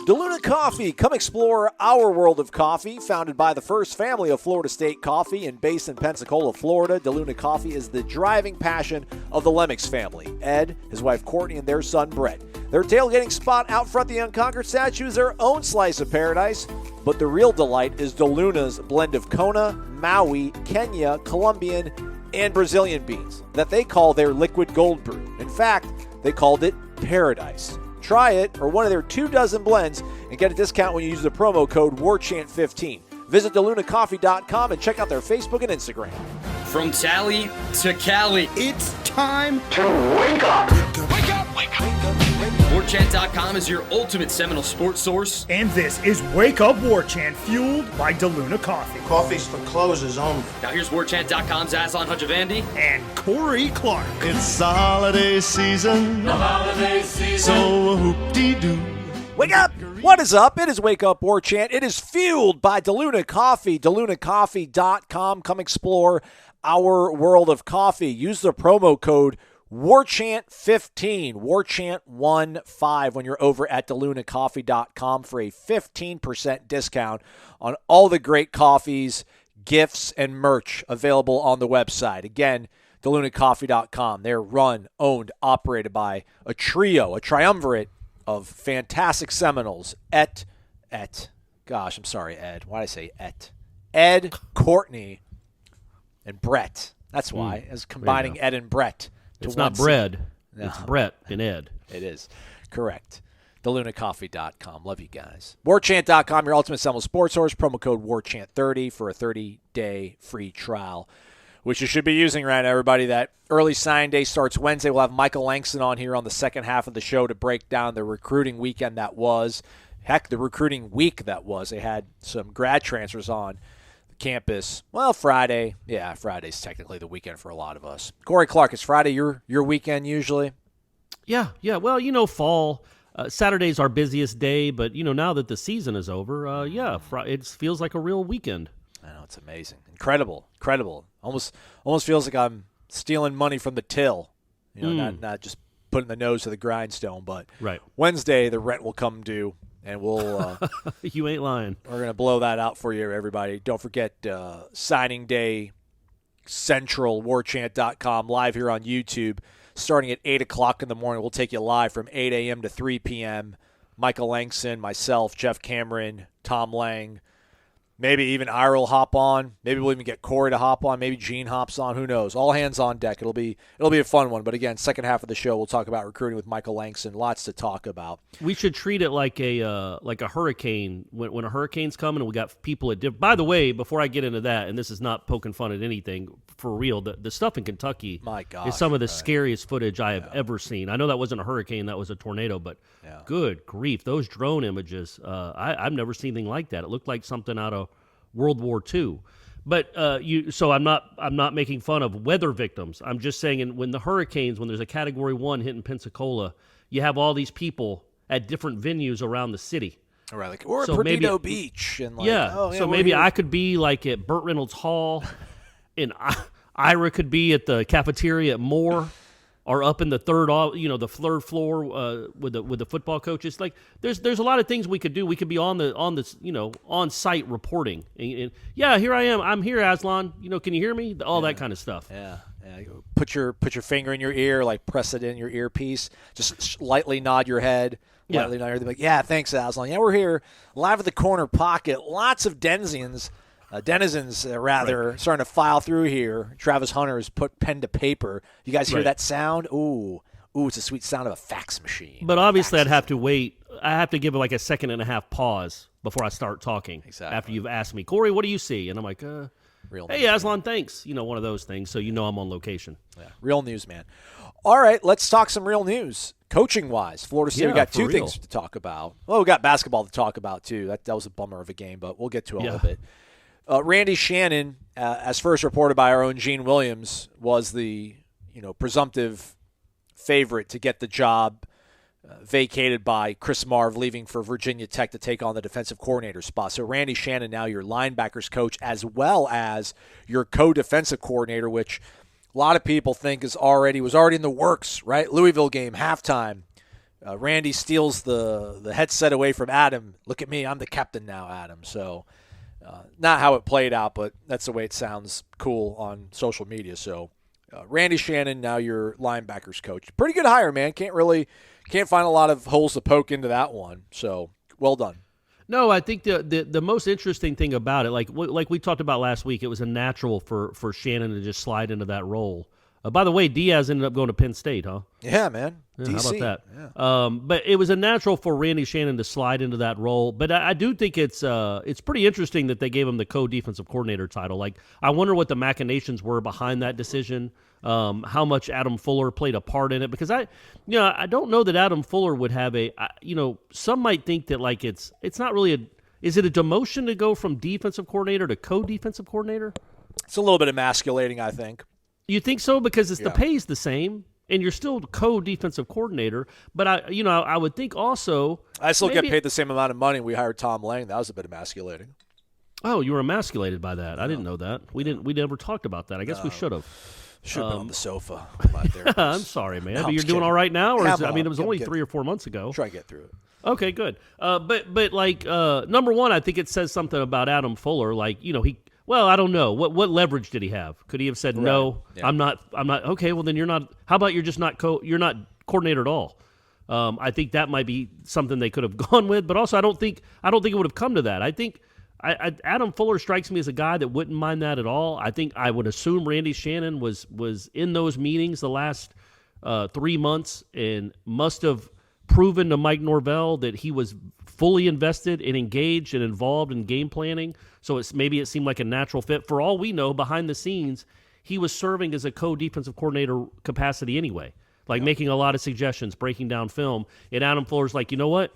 DeLuna Coffee. Come explore our world of coffee. Founded by the first family of Florida State Coffee and based in Pensacola, Florida, DeLuna Coffee is the driving passion of the Lemmix family. Ed, his wife Courtney, and their son Brett. Their tailgating spot out front of the Unconquered statue is their own slice of paradise. But the real delight is DeLuna's blend of Kona, Maui, Kenya, Colombian, and Brazilian beans that they call their liquid gold brew. In fact, they called it paradise. Try it or one of their 24 blends and get a discount when you use the promo code WARCHANT15. Visit DeLunaCoffee.com and check out their Facebook and Instagram. From Tally to Cali, it's time to wake up. Wake up! Wake up! WarChant.com is your ultimate Seminole sports source. And this is Wake Up Warchant, fueled by DeLuna Coffee. Coffee's for closers only. Now here's WarChant.com's Aslan Hutchavandi and Corey Clark. It's the holiday season. The holiday season. So whoop-dee-doo. Wake up! What is up? It is Wake Up Warchant. It is fueled by DeLuna Coffee. DeLunaCoffee.com. Come explore our world of coffee. Use the promo code WARCHANT15, WARCHANT15 when you're over at DeLunaCoffee.com for a 15% discount on all the great coffees, gifts, and merch available on the website. Again, DeLunaCoffee.com. They're run, owned, operated by a trio, a triumvirate of fantastic Seminoles. Ed, why did I say Et? Ed, Courtney, and Brett. That's why, as combining Ed and Brett. It's not bread. No. It's Brett and Ed. It is. Correct. DeLunaCoffee.com. Love you guys. WarChant.com, your ultimate Seminole sports source. Promo code WARCHANT30 for a 30-day free trial, which you should be using right now, everybody. That early sign day starts Wednesday. We'll have Michael Langston on here on the second half of the show to break down the recruiting weekend that was. Heck, the recruiting week that was. They had some grad transfers on campus. Well, Friday. Yeah, Friday's technically the weekend for a lot of us. Corey Clark, is Friday your weekend usually? Yeah. Well, fall. Saturday's our busiest day, but, now that the season is over, it feels like a real weekend. I know, it's amazing. Incredible. Almost feels like I'm stealing money from the till. Not just putting the nose to the grindstone, but right. Wednesday the rent will come due. And we'll you ain't lying. We're going to blow that out for you, everybody. Don't forget signing day central, warchant.com, live here on YouTube, starting at 8 o'clock in the morning. We'll take you live from 8 a.m. to 3 p.m. Michael Langston, myself, Jeff Cameron, Tom Lang. Maybe even Ira will hop on. Maybe we'll even get Corey to hop on. Maybe Gene hops on. Who knows? All hands on deck. It'll be a fun one. But again, second half of the show, we'll talk about recruiting with Michael Langston. Lots to talk about. We should treat it like a hurricane. When a hurricane's coming, and we got people at different. By the way, before I get into that, and this is not poking fun at anything, for real, the stuff in Kentucky is some of the scariest footage I have ever seen. I know that wasn't a hurricane, that was a tornado, but good grief, those drone images, I've never seen anything like that. It looked like something out of World War II. But so I'm not making fun of weather victims. I'm just saying when there's a Category 1 hitting Pensacola, you have all these people at different venues around the city. All right, we're at Perdido Beach. And so maybe I could be like at Burt Reynolds Hall, and Ira could be at the cafeteria at Moore, or up in the third floor with the football coaches. Like there's a lot of things we could do. We could be on site reporting. And here I am. I'm here, Aslan. Can you hear me? All that kind of stuff. Yeah. Put your finger in your ear, like press it in your earpiece. Just lightly nod your head. Lightly nod your head. Like, yeah, thanks, Aslan. Yeah, we're here live at the corner pocket. Lots of denizens, starting to file through here. Travis Hunter has put pen to paper. You guys hear that sound? Ooh, it's a sweet sound of a fax machine. But obviously I'd have to wait. I have to give it like a second and a half pause before I start talking. Exactly. After you've asked me, Corey, what do you see? And I'm like, real hey, Aslan, thanks. One of those things, so I'm on location. Yeah, real news, man. All right, let's talk some real news. Coaching-wise, Florida State, we got two things to talk about. Well, we got basketball to talk about, too. That was a bummer of a game, but we'll get to all of it. Randy Shannon, as first reported by our own Gene Williams, was the presumptive favorite to get the job vacated by Chris Marv, leaving for Virginia Tech to take on the defensive coordinator spot. So Randy Shannon, now your linebackers coach, as well as your co-defensive coordinator, which a lot of people think was already in the works, right? Louisville game, halftime. Randy steals the headset away from Adam. Look at me, I'm the captain now, Adam. So not how it played out, but that's the way it sounds cool on social media. So Randy Shannon, now your linebackers coach. Pretty good hire, man. Can't find a lot of holes to poke into that one. So well done. No, I think the most interesting thing about it, like we talked about last week, it was a natural for Shannon to just slide into that role. By the way, Diaz ended up going to Penn State, huh? Yeah, man. Yeah, DC. how about that? Yeah. But it was a natural for Randy Shannon to slide into that role. But I do think it's pretty interesting that they gave him the co-defensive coordinator title. Like, I wonder what the machinations were behind that decision. How much Adam Fuller played a part in it, because I don't know that Adam Fuller would have some might think that like it's not really is it a demotion to go from defensive coordinator to co-defensive coordinator? It's a little bit emasculating, I think. You think so? Because the pay's the same, and you're still co-defensive coordinator. But I would think also I still get paid the same amount of money. We hired Tom Lang. That was a bit emasculating. Oh, you were emasculated by that. I didn't know that. We never talked about that. I guess we should have. Should have been on the sofa. I'm sorry, man. No, but you're kidding. doing all right now, or it was only good. 3 or 4 months ago. Try to get through it. Okay, good. But like number one, I think it says something about Adam Fuller. Like I don't know what leverage did he have? Could he have said no? Yeah. I'm not. Okay, well then you're not. How about you're just not you're not coordinator at all? I think that might be something they could have gone with. But also, I don't think it would have come to that. I think. Adam Fuller strikes me as a guy that wouldn't mind that at all. I think I would assume Randy Shannon was in those meetings the last 3 months and must have proven to Mike Norvell that he was fully invested and engaged and involved in game planning. So maybe it seemed like a natural fit. For all we know, behind the scenes, he was serving as a co-defensive coordinator capacity anyway, making a lot of suggestions, breaking down film. And Adam Fuller's like, you know what?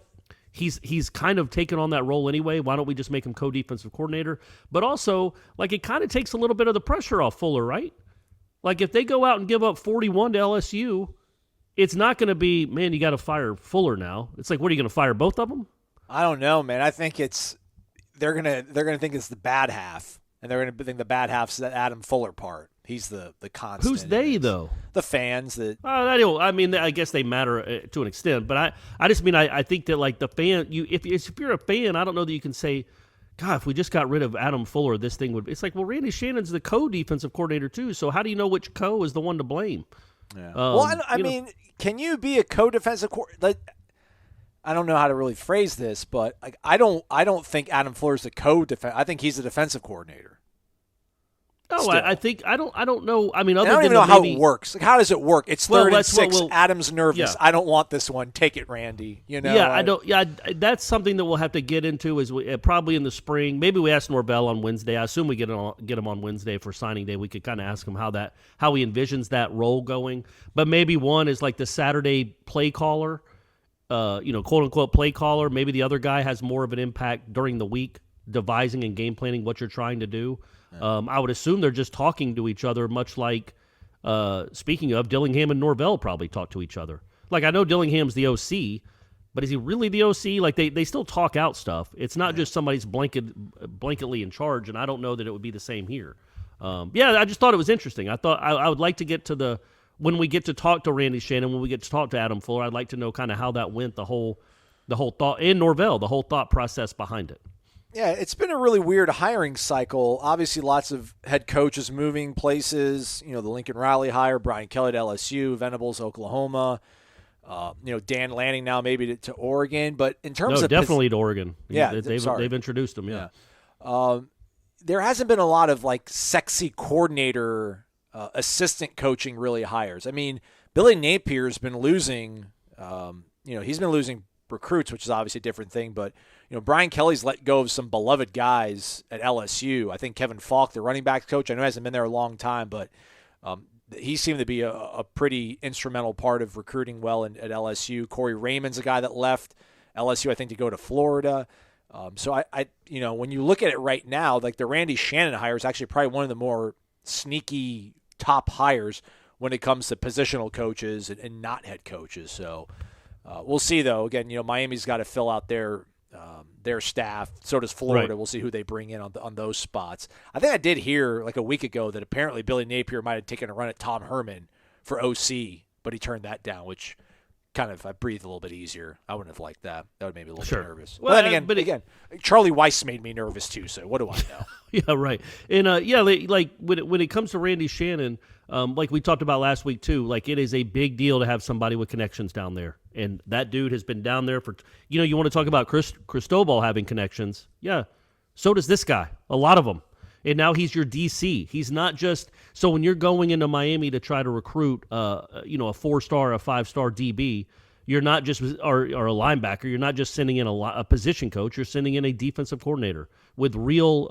He's kind of taken on that role anyway. Why don't we just make him co-defensive coordinator? But also, it kind of takes a little bit of the pressure off Fuller, right? Like, if they go out and give up 41 to LSU, it's not going to be, man, you got to fire Fuller now. It's like, what, are you going to fire both of them? I don't know, man. I think they're gonna think it's the bad half, and they're gonna think the bad half's the Adam Fuller part. He's the constant. Who's they, though? The fans that. I guess they matter to an extent, but I just mean I think that like the fan, if you're a fan, I don't know that you can say, God, if we just got rid of Adam Fuller, this thing would. It's like, well, Randy Shannon's the co-defensive coordinator too, so how do you know which co is the one to blame? Yeah. I mean, can you be a co-defensive coordinator? I don't know how to really phrase this, but I don't think Adam Fuller's the co-defense. I think he's a defensive coordinator. No, I think I don't know. I mean, I don't even know how it works. How does it work? It's 3rd and 6. Adam's nervous. Yeah. I don't want this one. Take it, Randy. Yeah, I don't. Yeah, that's something that we'll have to get into. Is probably in the spring. Maybe we ask Norvell on Wednesday. I assume we get him on Wednesday for signing day. We could kind of ask him how he envisions that role going. But maybe one is like the Saturday play caller, quote unquote play caller. Maybe the other guy has more of an impact during the week, devising and game planning what you're trying to do. I would assume they're just talking to each other, much like, speaking of, Dillingham and Norvell probably talk to each other. Like, I know Dillingham's the OC, but is he really the OC? Like, they still talk out stuff. It's not just somebody's blanketly in charge, and I don't know that it would be the same here. I just thought it was interesting. I thought I would like to get to when we get to talk to Randy Shannon, when we get to talk to Adam Fuller, I'd like to know kind of how that went, the whole thought, and Norvell, the whole thought process behind it. Yeah, it's been a really weird hiring cycle. Obviously, lots of head coaches moving places. The Lincoln Riley hire, Brian Kelly to LSU, Venables, Oklahoma. Dan Lanning now maybe to Oregon. But in terms of definitely to Oregon. Yeah, they've introduced him. Yeah. There hasn't been a lot of sexy coordinator assistant coaching really hires. I mean, Billy Napier's been losing. He's been losing recruits, which is obviously a different thing, but Brian Kelly's let go of some beloved guys at LSU. I think Kevin Falk, the running backs coach, I know he hasn't been there a long time, but he seemed to be a pretty instrumental part of recruiting well at LSU. Corey Raymond's a guy that left LSU, I think, to go to Florida. So I when you look at it right now, the Randy Shannon hire is actually probably one of the more sneaky top hires when it comes to positional coaches and not head coaches. So we'll see, though. Again, Miami's got to fill out their staff. So does Florida. Right. We'll see who they bring in on those spots. I think I did hear a week ago that apparently Billy Napier might have taken a run at Tom Herman for OC, but he turned that down, which I breathed a little bit easier. I wouldn't have liked that. That would make me a little bit nervous. Well, then again, Charlie Weiss made me nervous too. So what do I know? Yeah, right. And like when it comes to Randy Shannon, like we talked about last week too, like it is a big deal to have somebody with connections down there. And that dude has been down there for, you want to talk about Cristobal having connections. Yeah. So does this guy. A lot of them. And now he's your DC. He's not just, so when you're going into Miami to try to recruit, a 4-star, a 5-star DB, you're not just, or a linebacker, you're not just sending in a position coach, you're sending in a defensive coordinator with real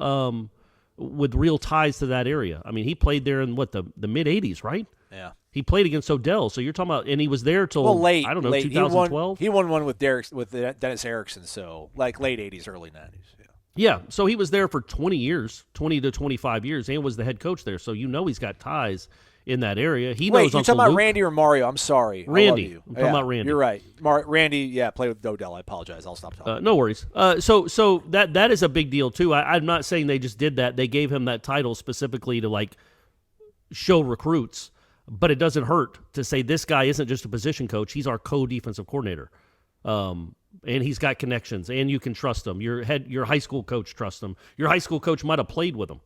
ties to that area. I mean, he played there in the mid-'80s, right? Yeah. He played against Odell, so you're talking about, and he was there till, late, 2012? He won one with Dennis Erickson, so like late 80s, early 90s. Yeah, so he was there for 20 to 25 years, and was the head coach there. So he's got ties in that area. He knows. Wait, you're talking about Randy or Mario? I'm sorry, Randy. I'm talking about Randy. You're right, Randy. Played with Odell. I apologize. I'll stop talking. No worries. So that is a big deal too. I'm not saying they just did that. They gave him that title specifically to show recruits, but it doesn't hurt to say this guy isn't just a position coach. He's our co-defensive coordinator. And he's got connections, and you can trust him. Your high school coach trusts him. Your high school coach might have played with him.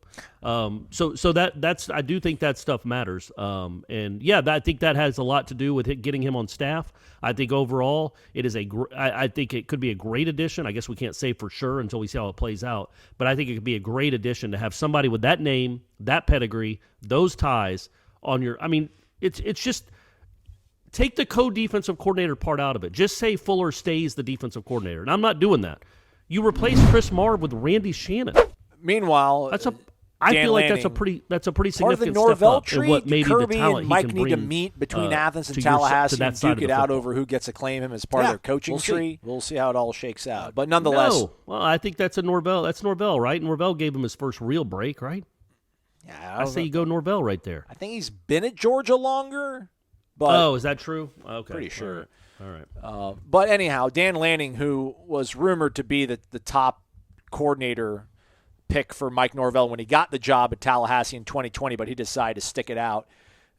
So that's I do think that stuff matters. I think that has a lot to do with getting him on staff. I think overall it is I think it could be a great addition. I guess we can't say for sure until we see how it plays out. But I think it could be a great addition to have somebody with that name, that pedigree, those ties on your. I mean, it's just. Take the co-defensive coordinator part out of it. Just say Fuller stays the defensive coordinator. And I'm not doing that. You replace Chris Marv with Randy Shannon. Meanwhile, I feel like that's a pretty significant part of the step Norvell up tree. In what maybe Kirby the talent and Mike he can need to bring, meet between Athens and Tallahassee and duke it out over who gets to claim him as part of their coaching tree. We'll see how it all shakes out. But nonetheless, well, I think that's Norvell. That's Norvell, right? Norvell gave him his first real break, right? Yeah, I say you go Norvell right there. I think he's been at Georgia longer. But is that true? Okay. Pretty sure. All right. But anyhow, Dan Lanning, who was rumored to be the top coordinator pick for Mike Norvell when he got the job at Tallahassee in 2020, but he decided to stick it out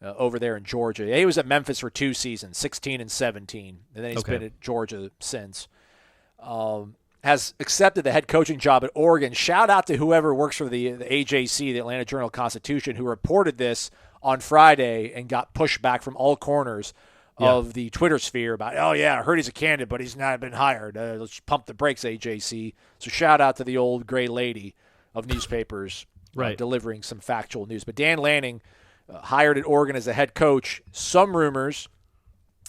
over there in Georgia. He was at Memphis for 2 seasons, 16 and 17, and then he's been at Georgia since. Has accepted the head coaching job at Oregon. Shout out to whoever works for the AJC, the Atlanta Journal-Constitution, who reported this on Friday and got pushback from all corners of the Twitter sphere about, I heard he's a candidate, but he's not been hired. Let's pump the brakes, AJC. So shout out to the old gray lady of newspapers delivering some factual news. But Dan Lanning, hired at Oregon as a head coach. Some rumors.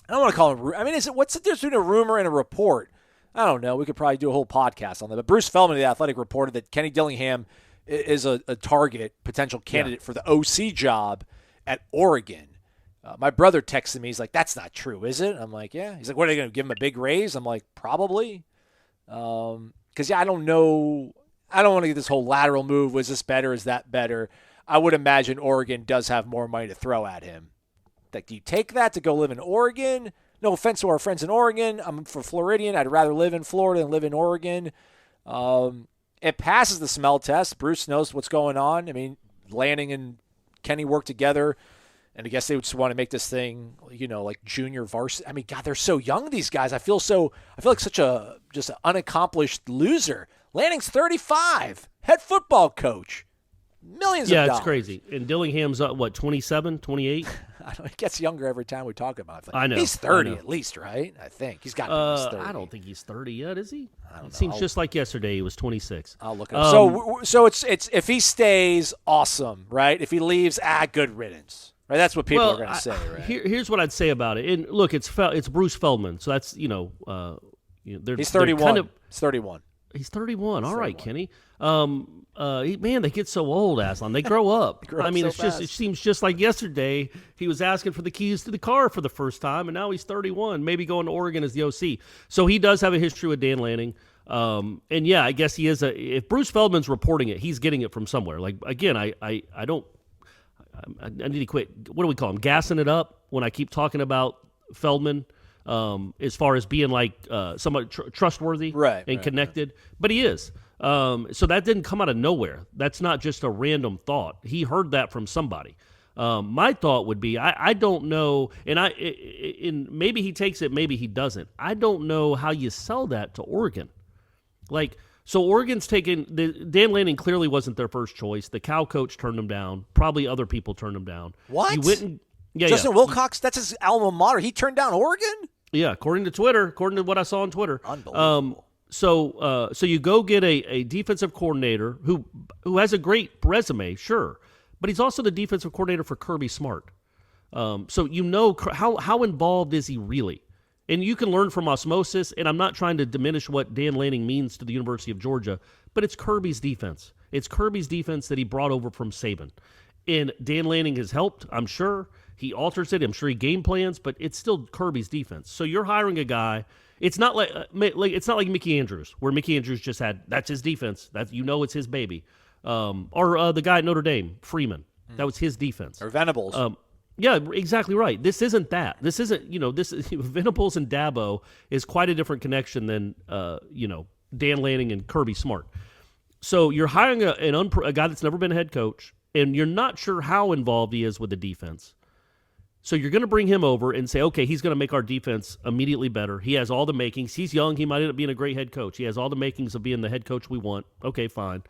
I don't want to call him. I mean, what's the difference between a rumor and a report? I don't know. We could probably do a whole podcast on that. But Bruce Feldman of The Athletic reported that Kenny Dillingham is a target, potential candidate for the OC job at Oregon. My brother texted me. He's like, that's not true, is it? I'm like, yeah. He's like, what, are they going to give him a big raise? I'm like, probably. Because, I don't know. I don't want to get this whole lateral move. Was this better? Is that better? I would imagine Oregon does have more money to throw at him. Like, do you take that to go live in Oregon? No offense to our friends in Oregon. I'm for Floridian. I'd rather live in Florida than live in Oregon. It passes the smell test. Bruce knows what's going on. I mean, Lanning and Kenny work together, and I guess they just want to make this thing, like junior varsity. I mean, God, they're so young, these guys. I feel like such just an unaccomplished loser. Lanning's 35, head football coach, millions of dollars. Yeah, it's crazy. And Dillingham's, 27, 28? I don't know, he gets younger every time we talk about it. I know. He's 30 at least, right? I think. He's got to be in his 30. I don't think he's 30 yet, is he? I don't know. It seems just like yesterday he was 26. I'll look it up. So it's if he stays, awesome, right? If he leaves, good riddance. Right? That's what people are going to say, right? Here's what I'd say about it. And look, it's Bruce Feldman, so that's, he's 31. He's 31. He's 31. All right, Kenny. Man, they get so old, Aslan. They grow up. I mean, it seems just like yesterday he was asking for the keys to the car for the first time, and now he's 31, maybe going to Oregon as the OC. So he does have a history with Dan Lanning. And I guess he is if Bruce Feldman's reporting it, he's getting it from somewhere. Like, again, I need to quit. What do we call him? Gassing it up when I keep talking about Feldman. As far as being like somewhat trustworthy and connected. But he is. So that didn't come out of nowhere. That's not just a random thought. He heard that from somebody. My thought would be, I don't know, and maybe he takes it, maybe he doesn't. I don't know how you sell that to Oregon. Like, so Oregon's taken, Dan Lanning clearly wasn't their first choice. The Cal coach turned him down. Probably other people turned him down. What? He went and, Justin Wilcox, that's his alma mater. He turned down Oregon? Yeah, according to Twitter, according to what I saw on Twitter. Unbelievable. So you go get a defensive coordinator who has a great resume, sure, but he's also the defensive coordinator for Kirby Smart. So you know how involved is he really? And you can learn from osmosis, and I'm not trying to diminish what Dan Lanning means to the University of Georgia, but it's Kirby's defense. It's Kirby's defense that he brought over from Saban. And Dan Lanning has helped, I'm sure. He alters it. I'm sure he game plans, but it's still Kirby's defense. So you're hiring a guy. It's not like it's not like Mickey Andrews, where Mickey Andrews just had that's his defense. That it's his baby. Or the guy at Notre Dame, Freeman. That was his defense. Or Venables. Yeah, exactly right. This isn't that. This isn't, this is, Venables and Dabo is quite a different connection than, Dan Lanning and Kirby Smart. So you're hiring a guy that's never been a head coach, and you're not sure how involved he is with the defense. So you're going to bring him over and say, okay, he's going to make our defense immediately better. He has all the makings. He's young. He might end up being a great head coach. He has all the makings of being the head coach we want. Okay, fine.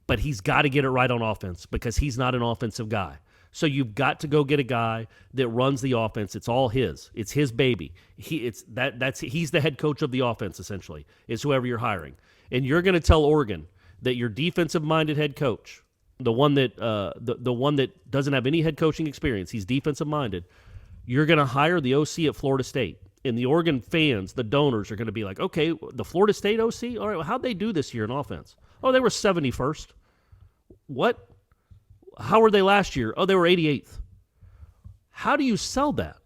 But he's got to get it right on offense because he's not an offensive guy. So you've got to go get a guy that runs the offense. It's all his. It's his baby. He's the head coach of the offense, essentially, is whoever you're hiring. And you're going to tell Oregon that your defensive-minded head coach, the one that doesn't have any head coaching experience, he's defensive-minded, you're going to hire the OC at Florida State. And the Oregon fans, the donors, are going to be like, okay, the Florida State OC? All right, well, how'd they do this year in offense? Oh, they were 71st. What? How were they last year? Oh, they were 88th. How do you sell that?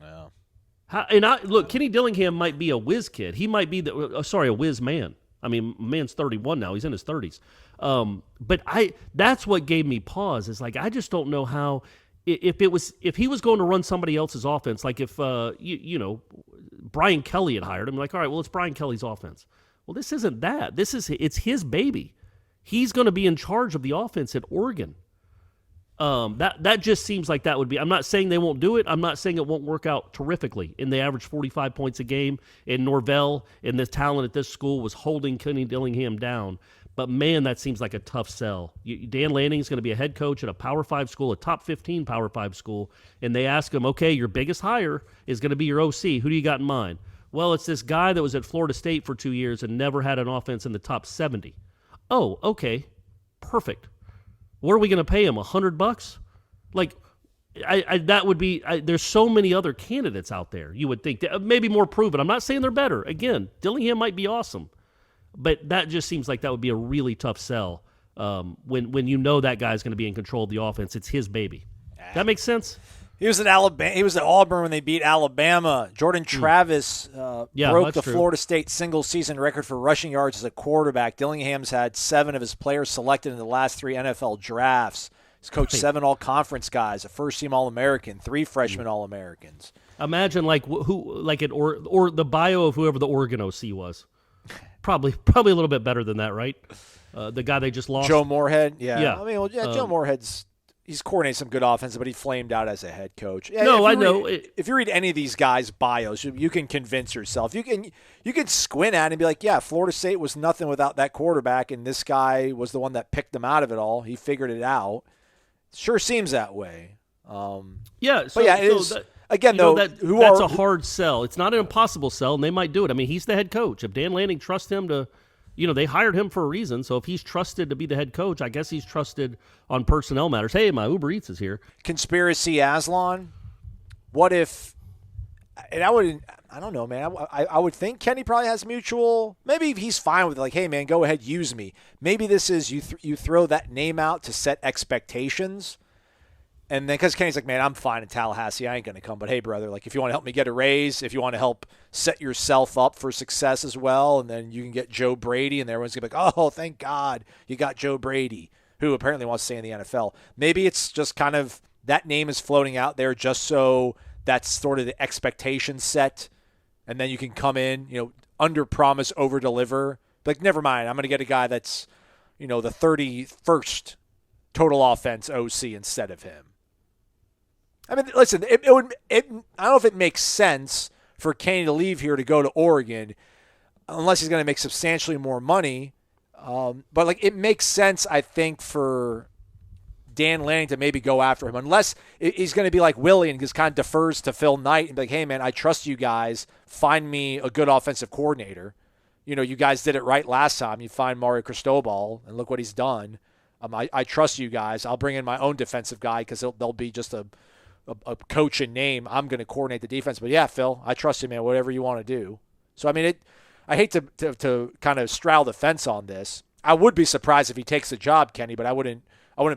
Yeah. Look, Kenny Dillingham might be a whiz kid. He might be a whiz man. I mean, man's 31 now. He's in his 30s. But that's what gave me pause. Is like I just don't know how if he was going to run somebody else's offense, like if Brian Kelly had hired him, like all right, well it's Brian Kelly's offense. Well, this isn't that. It's his baby. He's going to be in charge of the offense at Oregon. That just seems like that would be. I'm not saying they won't do it. I'm not saying it won't work out terrifically. And they average 45 points a game. And Norvell and the talent at this school was holding Kenny Dillingham down. But man, that seems like a tough sell. Dan Lanning is going to be a head coach at a Power 5 school, a top 15 Power 5 school, and they ask him, okay, your biggest hire is going to be your OC. Who do you got in mind? Well, it's this guy that was at Florida State for 2 years and never had an offense in the top 70. Oh, okay, perfect. What are we going to pay him? $100? Like, that would be. There's so many other candidates out there. You would think that, maybe more proven. I'm not saying they're better. Again, Dillingham might be awesome, but that just seems like that would be a really tough sell when you know that guy's going to be in control of the offense. It's his baby. That makes sense. He was at Alabama. He was at Auburn when they beat Alabama. Jordan Travis broke the Florida State single-season record for rushing yards as a quarterback. Dillingham's had 7 of his players selected in the last 3 NFL drafts. He's coached 7 all-conference guys, a first-team All-American, 3 freshman All-Americans. Imagine or the bio of whoever the Oregon OC was. Probably a little bit better than that, right? The guy they just lost, Joe Moorhead. Yeah. I mean, Joe Moorhead's. He's coordinated some good offense, but he flamed out as a head coach. Yeah, no, I know. If you read any of these guys' bios, you can convince yourself. You can squint at it and be like, yeah, Florida State was nothing without that quarterback, and this guy was the one that picked them out of it all. He figured it out. Sure seems that way. That's a hard sell. It's not an impossible sell, and they might do it. I mean, he's the head coach. If Dan Lanning trusts him to – they hired him for a reason, so if he's trusted to be the head coach, I guess he's trusted on personnel matters. Hey, my Uber Eats is here. Conspiracy Aslan, what if – and I don't know, man. I would think Kenny probably has mutual – maybe he's fine with it, like, hey, man, go ahead, use me. Maybe this is you throw that name out to set expectations. And then because Kenny's like, man, I'm fine in Tallahassee. I ain't going to come. But, hey, brother, like if you want to help me get a raise, if you want to help set yourself up for success as well, and then you can get Joe Brady, and everyone's going to be like, oh, thank God you got Joe Brady, who apparently wants to stay in the NFL. Maybe it's just kind of that name is floating out there just so that's sort of the expectation set, and then you can come in, under promise, over deliver. Like, never mind, I'm going to get a guy that's, the 31st total offense OC instead of him. I mean, listen, I don't know if it makes sense for Kenny to leave here to go to Oregon unless he's going to make substantially more money. But like, it makes sense, I think, for Dan Lanning to maybe go after him, unless he's going to be like Willie and just kind of defers to Phil Knight and be like, hey, man, I trust you guys. Find me a good offensive coordinator. You know, you guys did it right last time. You find Mario Cristobal, and look what he's done. I trust you guys. I'll bring in my own defensive guy because they'll be just a coach in name. I'm going to coordinate the defense. But, yeah, Phil, I trust you, man, whatever you want to do. So, I mean, I hate to kind of straddle the fence on this. I would be surprised if he takes the job, Kenny, but I wouldn't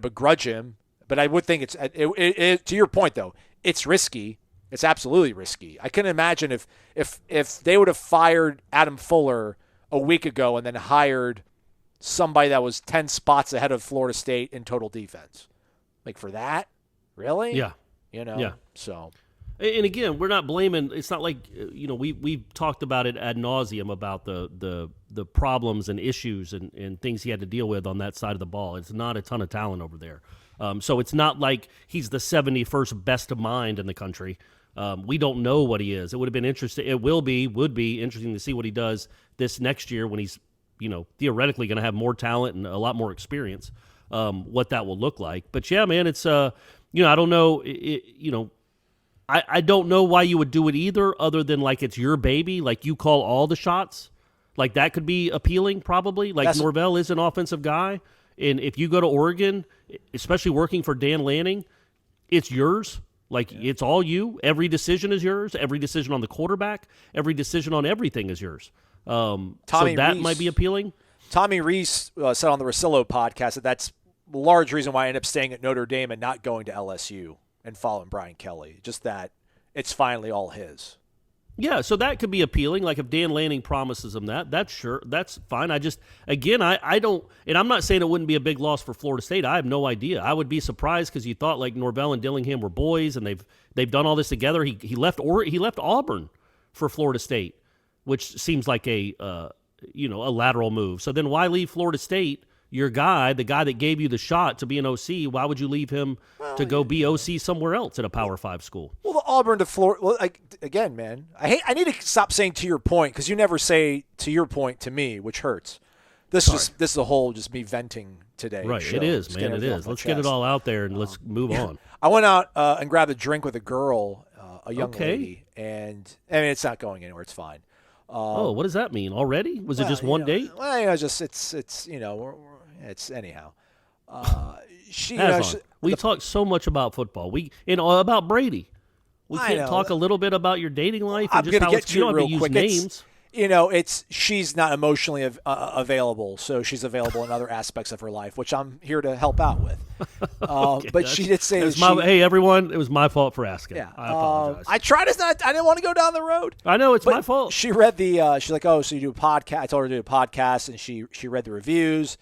begrudge him. But I would think to your point, though, it's risky. It's absolutely risky. I couldn't imagine if they would have fired Adam Fuller a week ago and then hired somebody that was 10 spots ahead of Florida State in total defense. Like, for that? Really? Yeah. You know? Yeah. So. And again, we're not blaming. It's not like, you know, we've talked about it ad nauseum about the problems and issues and things he had to deal with on that side of the ball. It's not a ton of talent over there. So it's not like he's the 71st best of mind in the country. We don't know what he is. It would have been interesting. It would be interesting to see what he does this next year when he's, you know, theoretically going to have more talent and a lot more experience, what that will look like. But yeah, man, it's, you know, I don't know, you know, I don't know why you would do it either, other than like it's your baby, like you call all the shots. Like that could be appealing probably. Like Norvell is an offensive guy. And if you go to Oregon, especially working for Dan Lanning, it's yours. Like it's all you. Every decision is yours. Every decision on the quarterback, every decision on everything is yours. So that Reese might be appealing. Tommy Reese said on the Rosillo podcast that that's a large reason why I ended up staying at Notre Dame and not going to LSU and following Brian Kelly. Just that it's finally all his. Yeah, so that could be appealing. Like if Dan Lanning promises him that's fine. I just, again, I don't, and I'm not saying it wouldn't be a big loss for Florida State. I have no idea. I would be surprised because you thought like Norvell and Dillingham were boys and they've done all this together. He left Auburn for Florida State, which seems like a lateral move. So then why leave Florida State? Your guy, the guy that gave you the shot to be an OC, why would you leave him to go be OC somewhere else at a Power 5 school? Well, the Auburn to Florida. Well, again, man, I need to stop saying to your point because you never say to your point to me, which hurts. This is a whole just me venting today. Right, show. It is, man. It is. Let's get it all out there and let's move on. I went out and grabbed a drink with a girl, a young lady, and I mean it's not going anywhere. It's fine. What does that mean? Already? Was it just one date? Well, it's anyhow. We talk so much about football. About Brady. We can't talk a little bit about your dating life. I'm going to get to it real use quick. Names. She's not emotionally available, so she's available in other aspects of her life, which I'm here to help out with. Okay, but she did say, "Hey, everyone, it was my fault for asking. Yeah, I apologize. I tried I didn't want to go down the road. I know it's my fault." She read the. She's like, "Oh, so you do a podcast?" I told her to do a podcast, and she read the reviews.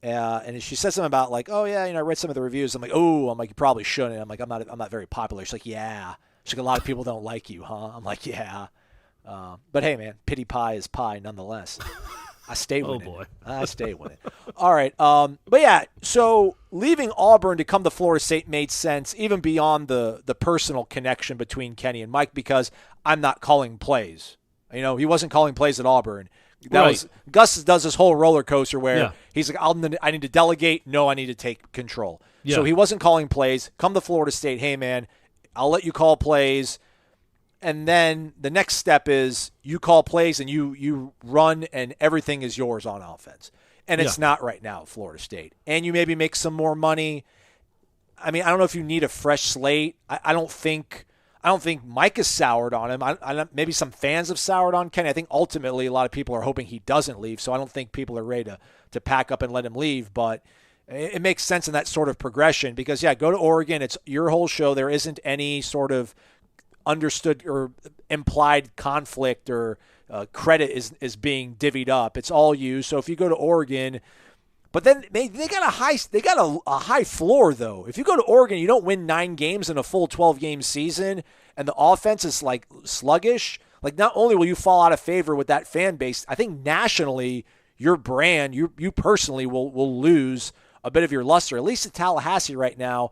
And she said something about like, oh yeah, I read some of the reviews. I'm like, you probably shouldn't. I'm like, I'm not very popular. She's like, yeah. She's like, a lot of people don't like you, huh? I'm like, yeah. But hey, man, pity pie is pie nonetheless. I stay with it. Oh boy, I stay with it. All right. But yeah, so leaving Auburn to come to Florida State made sense, even beyond the personal connection between Kenny and Mike, because I'm not calling plays. He wasn't calling plays at Auburn. Gus does this whole roller coaster where he's like, I need to delegate. No, I need to take control. Yeah. So he wasn't calling plays. Come to Florida State. Hey, man, I'll let you call plays. And then the next step is you call plays and you run and everything is yours on offense. And it's not right now at Florida State. And you maybe make some more money. I mean, I don't know if you need a fresh slate. I don't think Mike has soured on him. Maybe some fans have soured on Kenny. I think ultimately a lot of people are hoping he doesn't leave, so I don't think people are ready to pack up and let him leave. But it makes sense in that sort of progression because, go to Oregon. It's your whole show. There isn't any sort of understood or implied conflict or credit is being divvied up. It's all you. So if you go to Oregon – but then they got a high floor though. If you go to Oregon, you don't win 9 games in a full 12-game season, and the offense is like sluggish. Like not only will you fall out of favor with that fan base, I think nationally your brand, you personally will lose a bit of your luster. At least at Tallahassee right now,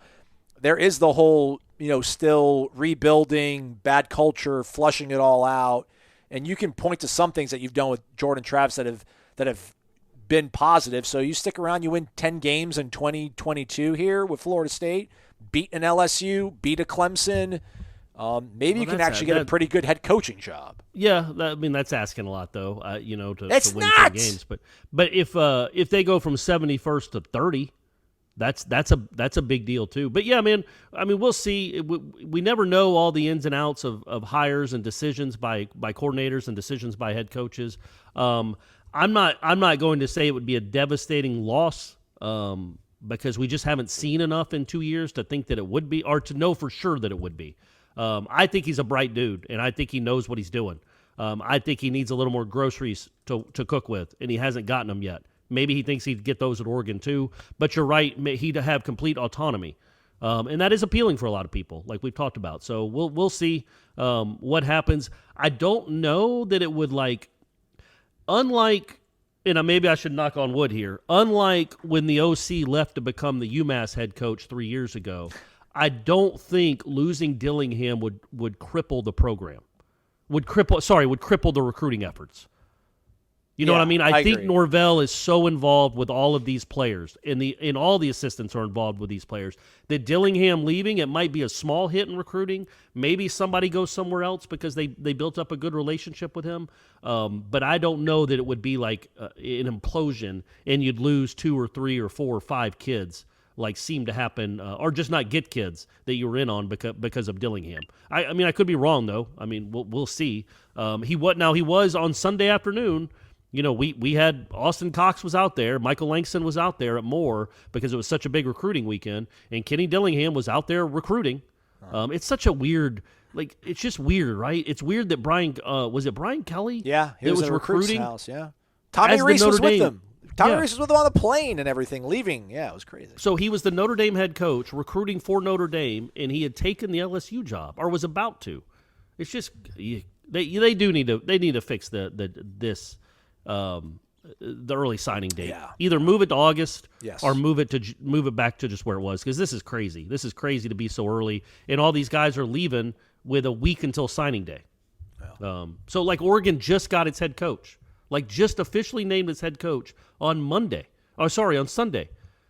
there is the whole still rebuilding, bad culture, flushing it all out, and you can point to some things that you've done with Jordan Travis that have been positive. So you stick around, you win 10 games in 2022 here with Florida State, beat an LSU, beat a Clemson. Maybe you can actually get a pretty good head coaching job. Yeah, that's asking a lot, though. To win not 10 games. But if they go from 71st to 30, that's a big deal too. But yeah, man, we'll see. We never know all the ins and outs of hires and decisions by coordinators and decisions by head coaches. I'm not going to say it would be a devastating loss because we just haven't seen enough in 2 years to think that it would be, or to know for sure that it would be. I think he's a bright dude, and I think he knows what he's doing. I think he needs a little more groceries to cook with, and he hasn't gotten them yet. Maybe he thinks he'd get those at Oregon too, but you're right, he'd have complete autonomy. And that is appealing for a lot of people, like we've talked about. So we'll see what happens. I don't know that it would unlike, and maybe I should knock on wood here, unlike when the OC left to become the UMass head coach 3 years ago, I don't think losing Dillingham would cripple the program. Would cripple the recruiting efforts. You know what I mean? I think agree. Norvell is so involved with all of these players, and all the assistants are involved with these players, that Dillingham leaving, it might be a small hit in recruiting. Maybe somebody goes somewhere else because they built up a good relationship with him. But I don't know that it would be like an implosion and you'd lose 2 or 3 or 4 or 5 kids like seemed to happen, or just not get kids that you were in on because of Dillingham. I could be wrong, though. We'll see. He was on Sunday afternoon. We had Austin Cox was out there, Michael Langston was out there at Moore because it was such a big recruiting weekend, and Kenny Dillingham was out there recruiting. It's such a weird, it's just weird, right? It's weird that was it Brian Kelly? Yeah, he was recruiting. House, yeah. Tommy Reese was with them. Tommy Reese was with them on the plane and everything, leaving. Yeah, it was crazy. So he was the Notre Dame head coach recruiting for Notre Dame, and he had taken the LSU job or was about to. It's just they do need to fix the early signing date. Yeah. Either move it to August, yes, or move it back to just where it was, because this is crazy. This is crazy to be so early, and all these guys are leaving with a week until signing day. Yeah. So Oregon just got its head coach, just officially named its head coach on Sunday.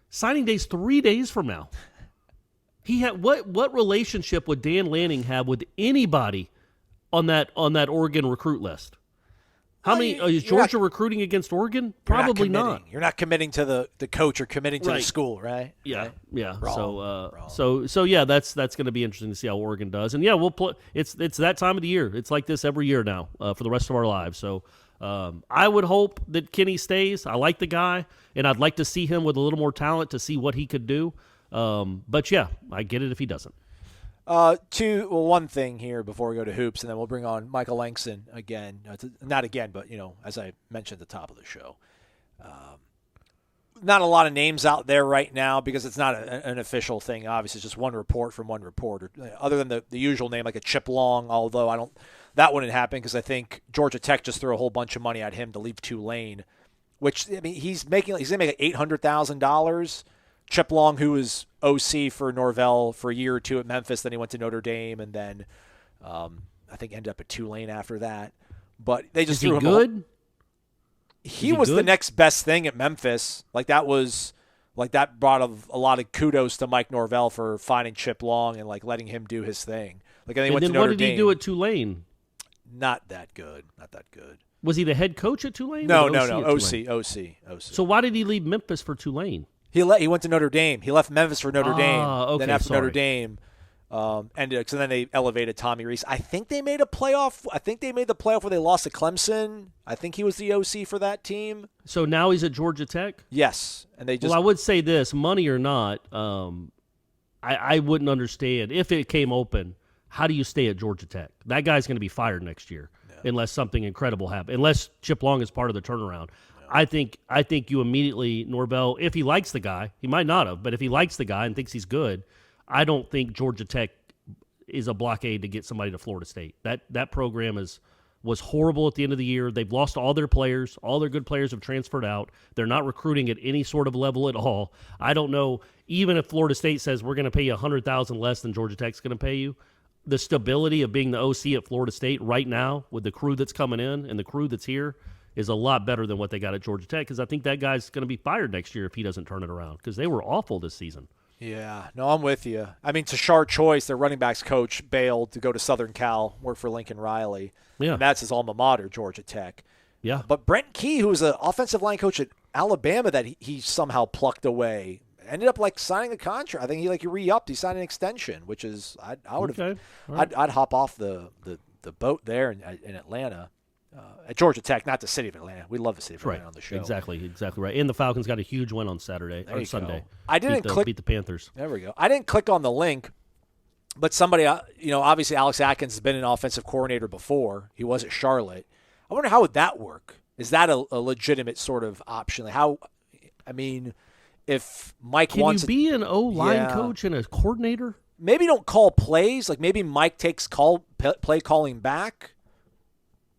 Signing day's 3 days from now. He had what relationship would Dan Lanning have with anybody on that Oregon recruit list? How many is Georgia recruiting against Oregon? Probably not. You're not committing to the coach or committing to the school, right? Yeah, right? Yeah. Wrong. So yeah, that's going to be interesting to see how Oregon does. And yeah, we'll play. It's that time of the year. It's like this every year now for the rest of our lives. So I would hope that Kenny stays. I like the guy, and I'd like to see him with a little more talent to see what he could do. But yeah, I get it if he doesn't. One thing here before we go to hoops, and then we'll bring on Michael Langston again. Not again, but as I mentioned at the top of the show, not a lot of names out there right now because it's not an official thing. Obviously, it's just one report from one reporter. Other than the usual name, like a Chip Long, although that wouldn't happen because I think Georgia Tech just threw a whole bunch of money at him to leave Tulane, which he's gonna make $800,000. Chip Long, who was OC for Norvell for a year or two at Memphis, then he went to Notre Dame, and then I think ended up at Tulane after that. But they just threw him. Good? He was the next best thing at Memphis. That brought a lot of kudos to Mike Norvell for finding Chip Long and letting him do his thing. And then what did he do at Tulane? Not that good. Was he the head coach at Tulane? No. OC. So why did he leave Memphis for Tulane? He went to Notre Dame. He left Memphis for Notre Dame. Okay, then after Notre Dame, so then they elevated Tommy Reese. I think they made a playoff. I think they made the playoff where they lost to Clemson. I think he was the OC for that team. So now he's at Georgia Tech? Yes. And they just. Well, I would say this, money or not, I wouldn't understand. If it came open, how do you stay at Georgia Tech? That guy's going to be fired next year unless something incredible happens, unless Chip Long is part of the turnaround. I think you immediately, Norvell, if he likes the guy, he might not have, but if he likes the guy and thinks he's good, I don't think Georgia Tech is a blockade to get somebody to Florida State. That program is was horrible at the end of the year. They've lost all their players. All their good players have transferred out. They're not recruiting at any sort of level at all. I don't know, even if Florida State says we're going to pay you $100,000 less than Georgia Tech's going to pay you, the stability of being the OC at Florida State right now with the crew that's coming in and the crew that's here is a lot better than what they got at Georgia Tech, because I think that guy's going to be fired next year if he doesn't turn it around, because they were awful this season. Yeah, no, I'm with you. I mean, Tashard Choice, their running backs coach, bailed to go to Southern Cal, work for Lincoln Riley. Yeah. And that's his alma mater, Georgia Tech. Yeah. But Brent Key, who was an offensive line coach at Alabama that he somehow plucked away, ended up signing a contract. I think he re-upped. He signed an extension, which is I would have Okay. Right. I'd hop off the boat there in Atlanta. At Georgia Tech, not the city of Atlanta. We love the city of Atlanta on the show. Exactly right. And the Falcons got a huge win on Sunday. Go. I didn't beat the Panthers. There we go. I didn't click on the link, but somebody, obviously Alex Atkins has been an offensive coordinator before. He was at Charlotte. I wonder how would that work? Is that a legitimate sort of option? If Mike wants to be an O-line coach and a coordinator, maybe don't call plays. Maybe Mike takes play calling back.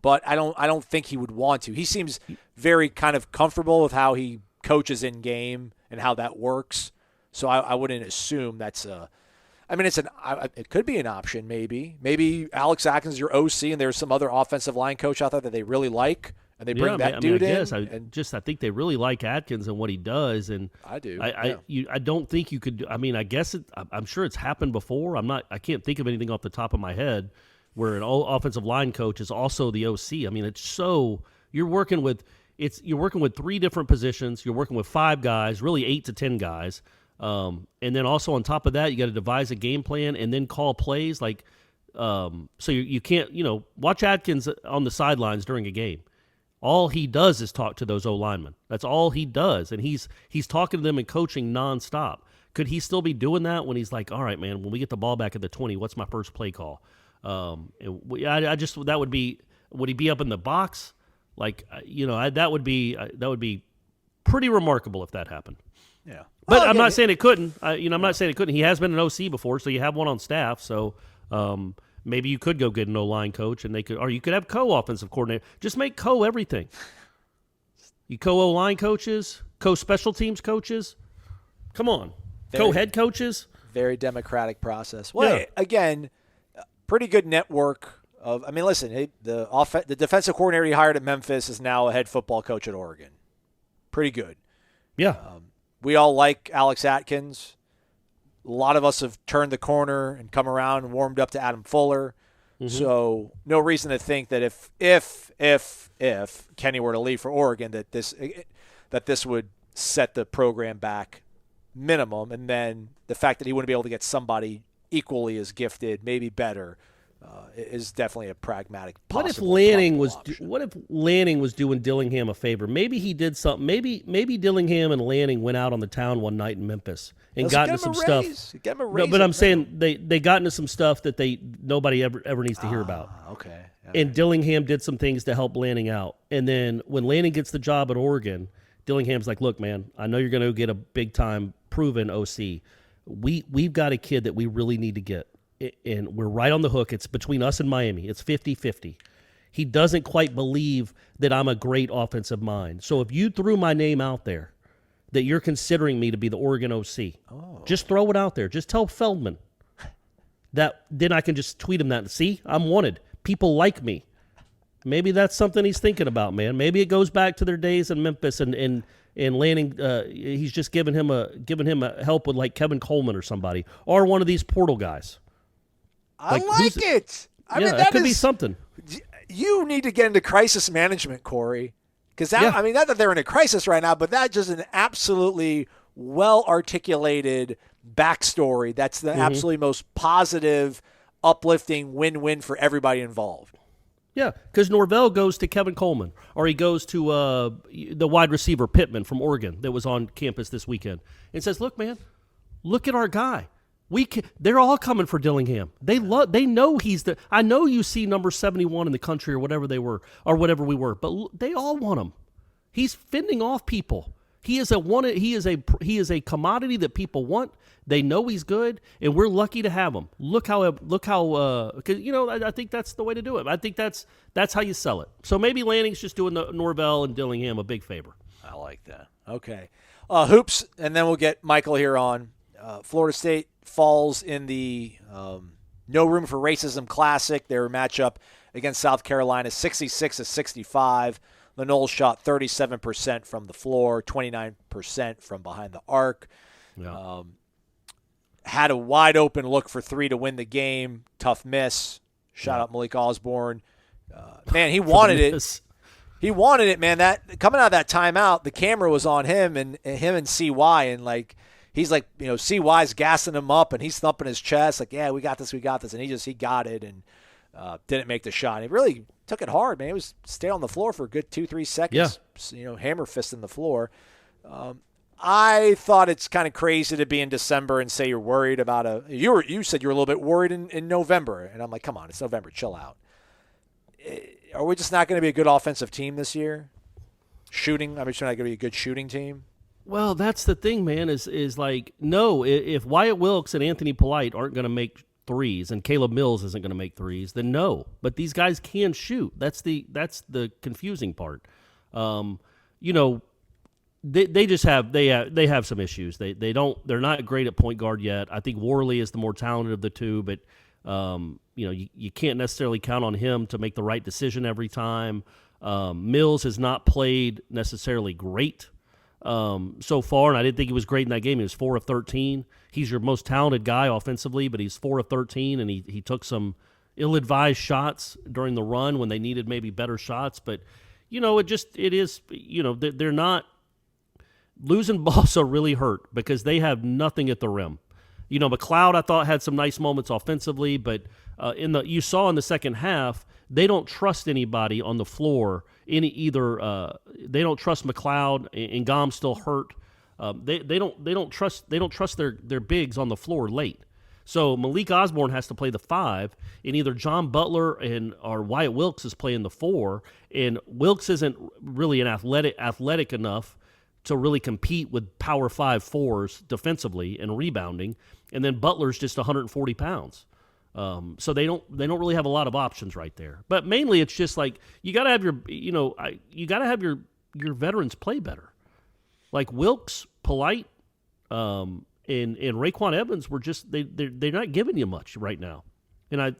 But I don't think he would want to. He seems very kind of comfortable with how he coaches in game and how that works. So I wouldn't assume that's it could be an option maybe. Maybe Alex Atkins is your OC and there's some other offensive line coach out there that they really like and they bring that dude in. I think they really like Atkins and what he does. And I do. I don't think you could. I guess I'm sure it's happened before. I can't think of anything off the top of my head where an offensive line coach is also the OC. It's so you're working with three different positions. You're working with 5 guys, really 8 to 10 guys, and then also on top of that, you got to devise a game plan and then call plays. So you can't watch Atkins on the sidelines during a game. All he does is talk to those O linemen. That's all he does, and he's talking to them and coaching nonstop. Could he still be doing that when he's like, all right, man, when we get the ball back at the 20, what's my first play call? That would be. Would he be up in the box? That would be pretty remarkable if that happened. Yeah, but I'm not saying it couldn't. I'm not saying it couldn't. He has been an OC before, so you have one on staff. So maybe you could go get an O-line coach, and you could have co-offensive coordinator. Just make everything. You co-O-line coaches, co-special teams coaches. Come on, co-head coaches. Very democratic process. Well, again. Pretty good network of. Listen, the defensive coordinator he hired at Memphis is now a head football coach at Oregon. Pretty good. Yeah. We all like Alex Atkins. A lot of us have turned the corner and come around and warmed up to Adam Fuller. Mm-hmm. So no reason to think that if Kenny were to leave for Oregon that this would set the program back minimum, and then the fact that he wouldn't be able to get somebody equally as gifted, maybe better, is definitely a pragmatic possible. What if Lanning was doing Dillingham a favor? Maybe he did something. Maybe Dillingham and Lanning went out on the town one night in Memphis and got into some stuff. Get him a raise. No, but I'm saying they got into some stuff that nobody ever needs to hear about. Okay. And Dillingham did some things to help Lanning out. And then when Lanning gets the job at Oregon, Dillingham's like, look, man, I know you're going to get a big time proven OC. We've got a kid that we really need to get, and we're right on the hook. It's between us and Miami. It's 50-50. He doesn't quite believe that I'm a great offensive mind. So if you threw my name out there that you're considering me to be the Oregon OC, just throw it out there. Just tell Feldman that. Then I can just tweet him that. See, I'm wanted. People like me. Maybe that's something he's thinking about, man. Maybe it goes back to their days in Memphis and Lanning, he's just giving him a help with like Kevin Coleman or somebody, or one of these portal guys. I like it. That could be something. You need to get into crisis management, Corey, because not that they're in a crisis right now, but that's just an absolutely well articulated backstory. That's the absolutely most positive, uplifting win-win for everybody involved. Yeah, because Norvell goes to Kevin Coleman, or he goes to the wide receiver Pittman from Oregon that was on campus this weekend, and says, "Look, man, look at our guy. They're all coming for Dillingham. They know he's the. I know you see number 71 in the country or whatever they were or whatever we were, but they all want him. He's fending off people. He is a commodity that people want. They know he's good, and we're lucky to have him. Look how because I think that's the way to do it. I think that's how you sell it. So maybe Lanning's just doing the Norvell and Dillingham a big favor. I like that. Okay, hoops, and then we'll get Michael here on. Florida State falls in the No Room for Racism Classic. Their matchup against South Carolina, 66-65. The Noles shot 37% from the floor, 29% from behind the arc. Yeah. Had a wide open look for three to win the game. Tough miss. Shout out Malik Osborne. Man, he wanted it. He wanted it, man. That coming out of that timeout, the camera was on him and CY, and he's CY's gassing him up and he's thumping his chest like, yeah, we got this, and he got it and didn't make the shot. He really took it hard, man. He was staying on the floor for a good 2-3 seconds. Yeah. Hammer fisting the floor. I thought it's kind of crazy to be in December and say you're worried about you said you were a little bit worried in November, and I'm like, come on, it's November, chill out. Are we just not going to be a good offensive team this year? Shooting, I'm just not going to be a good shooting team. Well, that's the thing, man. Is like, no, if Wyatt Wilkes and Anthony Polite aren't going to make threes and Caleb Mills isn't going to make threes, then no. But these guys can shoot. That's the confusing part. They just have some issues. They're not great at point guard yet. I think Worley is the more talented of the two, but you can't necessarily count on him to make the right decision every time. Mills has not played necessarily great so far, and I didn't think he was great in that game. He was 4 of 13. He's your most talented guy offensively, but he's 4 of 13, and he took some ill-advised shots during the run when they needed maybe better shots. But they're not. Losing balls are really hurt because they have nothing at the rim. McLeod, I thought, had some nice moments offensively, but you saw in the second half, they don't trust anybody on the floor. They don't trust McLeod, and Gom's still hurt. They don't trust their bigs on the floor late. So Malik Osborne has to play the 5, and either John Butler or Wyatt Wilkes is playing the 4, and Wilkes isn't really an athletic enough to really compete with power 5-4s defensively and rebounding, and then Butler's just 140 pounds. So they don't really have a lot of options right there. But mainly it's just like you got to have your veterans play better. Like Wilkes, Polite, and Raekwon Evans were just they're not giving you much right now. And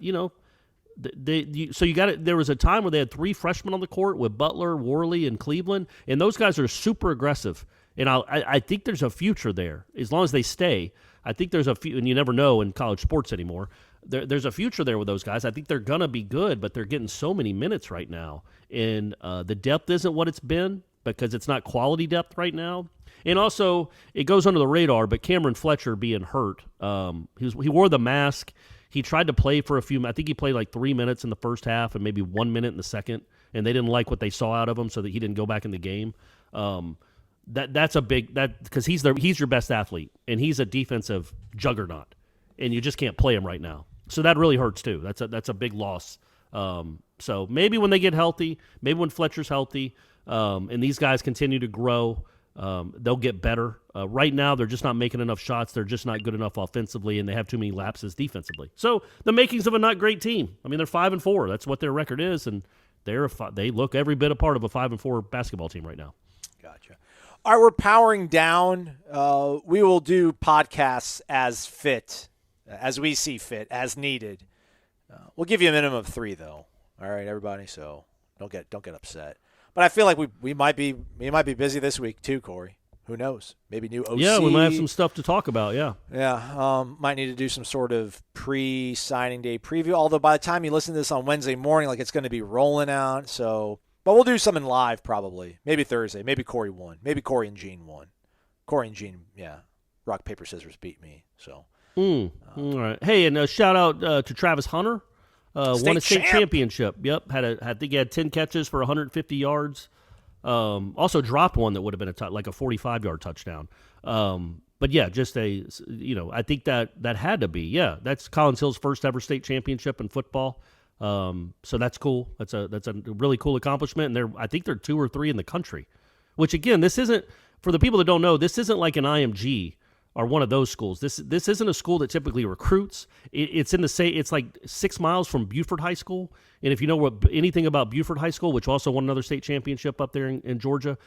there was a time where they had 3 freshmen on the court with Butler, Worley, and Cleveland, and those guys are super aggressive. And I think there's a future there as long as they stay. I think there's and you never know in college sports anymore. There's a future there with those guys. I think they're gonna be good, but they're getting so many minutes right now, and the depth isn't what it's been because it's not quality depth right now. And also, it goes under the radar, but Cameron Fletcher being hurt, he wore the mask. He tried to play for a few minutes. I think he played like 3 minutes in the first half and maybe 1 minute in the second, and they didn't like what they saw out of him, so that he didn't go back in the game. That's a big because he's your best athlete, and he's a defensive juggernaut, and you just can't play him right now. So that really hurts too. That's a big loss. So maybe when they get healthy, maybe when Fletcher's healthy, and these guys continue to grow, they'll get better. Right now, they're just not making enough shots. They're just not good enough offensively, and they have too many lapses defensively. So the makings of a not great team. I mean, they're 5-4. That's what their record is, and they look every bit a part of a 5-4 basketball team right now. Gotcha. All right, we're powering down. We will do podcasts as we see fit, as needed. We'll give you a minimum of 3, though. All right, everybody. So don't get upset. But I feel like we might be busy this week too, Corey. Who knows? Maybe new OC. Yeah, we might have some stuff to talk about. Yeah. Yeah. Might need to do some sort of pre-signing day preview. Although by the time you listen to this on Wednesday morning, it's going to be rolling out. So, but we'll do something live probably. Maybe Thursday. Maybe Corey won. Maybe Corey and Gene won. Corey and Gene, yeah. Rock paper scissors beat me. So. All right. Hey, and a shout out to Travis Hunter. Won a state championship. Yep. I think he had 10 catches for 150 yards. Also dropped one that would have been a 45-yard touchdown. But yeah, just I think that had to be. Yeah, that's Collins Hill's first ever state championship in football. So that's cool. That's a really cool accomplishment. And I think they're 2 or 3 in the country. Which again, this isn't. for the people that don't know, this isn't like an IMG or one of those schools. This isn't a school that typically recruits. It's like 6 miles from Buford High School. And if you know anything about Buford High School, which also won another state championship up there in Georgia,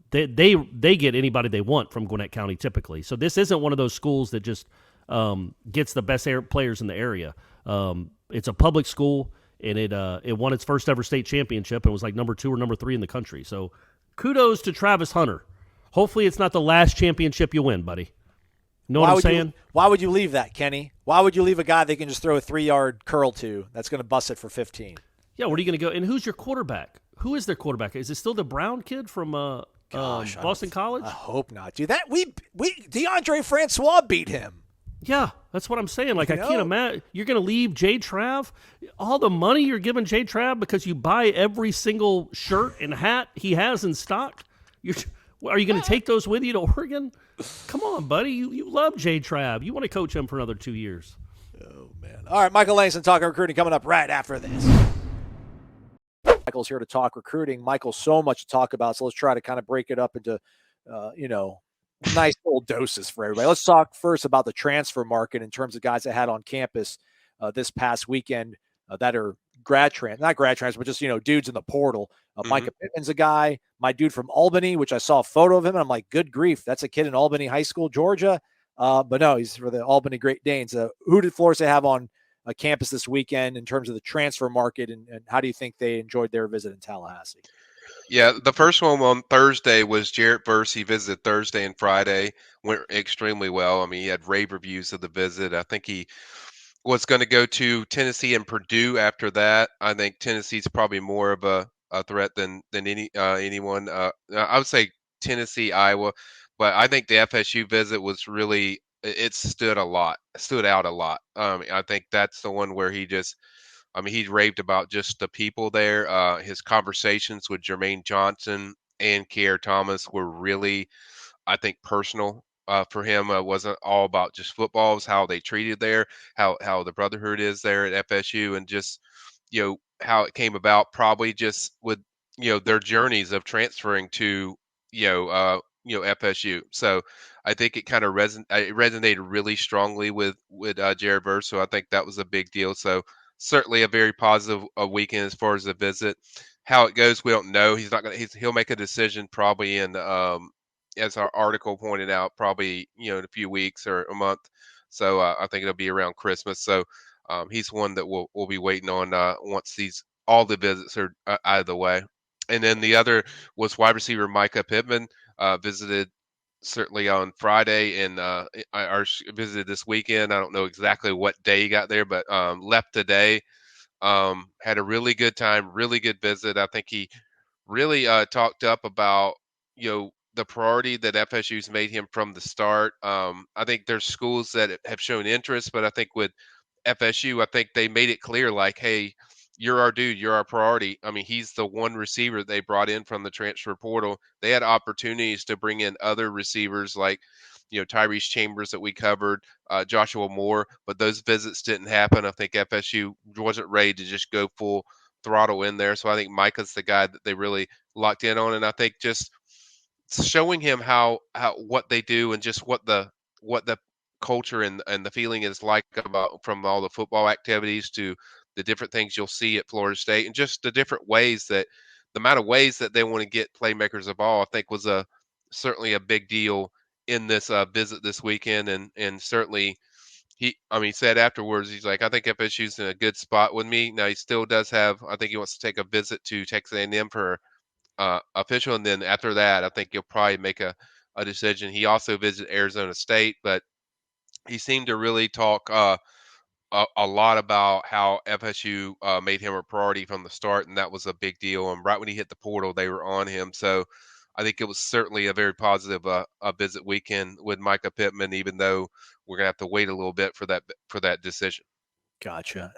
they get anybody they want from Gwinnett County typically. So this isn't one of those schools that just gets the best players in the area. It's a public school, and it won its first ever state championship and was like number 2 or number 3 in the country. So kudos to Travis Hunter. Hopefully it's not the last championship you win, buddy. Know what I'm saying? Why would you leave that, Kenny? Why would you leave a guy that can just throw a 3-yard curl to that's going to bust it for 15? Yeah, where are you going to go? And who's your quarterback? Who is their quarterback? Is it still the Brown kid from Boston College? I hope not, dude. That we DeAndre Francois beat him. Yeah, that's what I'm saying. Like, I can't imagine. You're going to leave Jay Trav? All the money you're giving Jay Trav because you buy every single shirt and hat he has in stock? Are you going to take those with you to Oregon? Come on, buddy. You love Jay Trav. You want to coach him for another 2 years. Oh, man. All right, Michael Langston talking recruiting coming up right after this. Michael's here to talk recruiting. Michael, so much to talk about, so let's try to kind of break it up into, nice little doses for everybody. Let's talk first about the transfer market in terms of guys that had on campus this past weekend that are not grad transfer, but just, dudes in the portal. Micah Pittman's a guy. My dude from Albany, which I saw a photo of him, and I'm like, good grief, that's a kid in Albany High School, Georgia. But no, he's for the Albany Great Danes. Who did Florida State have on campus this weekend in terms of the transfer market, and how do you think they enjoyed their visit in Tallahassee? Yeah, the first one on Thursday was Jarrett Verse. He visited Thursday and Friday. Went extremely well. I mean, he had rave reviews of the visit. I think he was going to go to Tennessee and Purdue after that. I think Tennessee's probably more of a threat than anyone. I would say Tennessee, Iowa, but I think the FSU visit was really, it stood out a lot. I think that's the one where he raved about just the people there. His conversations with Jermaine Johnson and Kier Thomas were really, I think, personal for him. It wasn't all about just football. It was how they treated there, how the brotherhood is there at FSU, and just, how it came about, probably just with, their journeys of transferring to, FSU. So I think it kind of resonated really strongly with Jared Verse. So I think that was a big deal. So certainly a very positive weekend as far as the visit. How it goes, we don't know. He'll make a decision probably in, as our article pointed out, probably, in a few weeks or a month. So I think it'll be around Christmas. So he's one that we'll be waiting on once all the visits are out of the way. And then the other was wide receiver Micah Pittman, visited certainly on Friday, and I visited this weekend. I don't know exactly what day he got there, but left today. Had a really good time, really good visit. I think he really talked up about, the priority that FSU's made him from the start. I think there's schools that have shown interest, but I think with FSU, I think they made it clear, like, hey, you're our dude, you're our priority. I mean, he's the one receiver they brought in from the transfer portal. They had opportunities to bring in other receivers like, Tyrese Chambers that we covered, Joshua Moore, but those visits didn't happen. I think FSU wasn't ready to just go full throttle in there. So I think Micah's the guy that they really locked in on. And I think just showing him how what they do, and just what the culture and the feeling is like about, from all the football activities to the different things you'll see at Florida State, and just the different ways that, the amount of ways that they want to get playmakers the ball, I think was certainly a big deal in this visit this weekend. And certainly he said afterwards, he's like, I think FSU's in a good spot with me. Now he still does have, I think he wants to take a visit to Texas A&M for official, and then after that, I think he'll probably make a decision. He also visited Arizona State, but he seemed to really talk a lot about how FSU made him a priority from the start, and that was a big deal. And right when he hit the portal, they were on him. So I think it was certainly a very positive visit weekend with Micah Pittman, even though we're gonna have to wait a little bit for that decision. Gotcha.